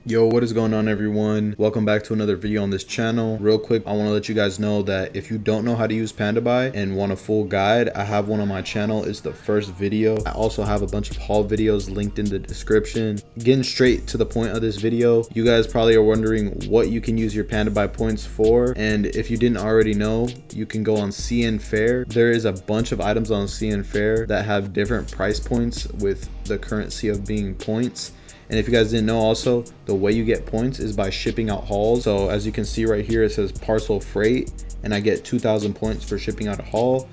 Yo, what is going on, everyone? Welcome back to another video on this channel. Real quick, I want to let you guys know that if you don't know how to use Pandabuy and want a full guide, I have one on my channel. It's the first video. I also have a bunch of haul videos linked in the description. Getting straight to the point of this video, you guys probably are wondering what you can use your Pandabuy points for. And if you didn't already know, you can go on CN Fair. There is a bunch of items on CN Fair that have different price points with the currency of being points. And if you guys didn't know, also the way you get points is by shipping out hauls. So as you can see right here, it says parcel freight, and I get 2,000 points for shipping out a haul.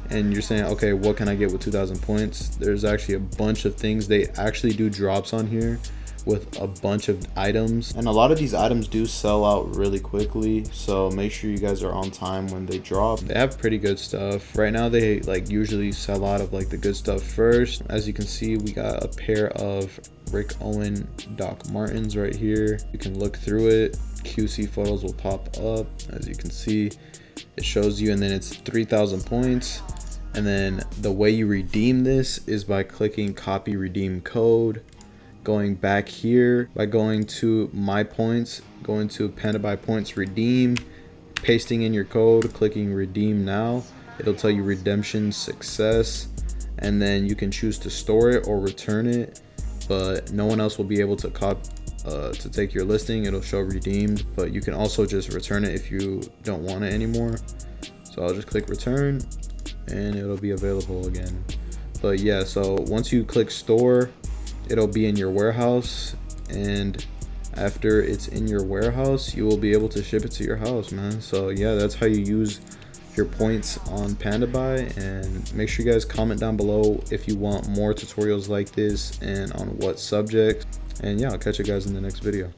And you're saying, okay, what can I get with 2,000 points? There's actually a bunch of things. They actually do drops on here with a bunch of items, and a lot of these items do sell out really quickly, so make sure you guys are on time when they drop. They have pretty good stuff right now. They usually sell out of the good stuff first. As you can see, we got a pair of Rick Owen Doc Martens right here. You can look through it. QC photos will pop up. As you can see, it shows you, and then it's 3,000 points. And then the way you redeem this is by clicking copy redeem code, going back here by going to my points, going to Pandabuy points redeem, pasting in your code, clicking redeem now. It'll tell you redemption success, and then you can choose to store it or return it, but no one else will be able to to take your listing. It'll show redeemed, but you can also just return it if you don't want it anymore. So I'll just click return and it'll be available again. But yeah, so once you click store, it'll be in your warehouse, and after it's in your warehouse, you will be able to ship it to your house, man. So yeah, that's how you use your points on Pandabuy. And make sure you guys comment down below if you want more tutorials like this and on what subject. And yeah, I'll catch you guys in the next video.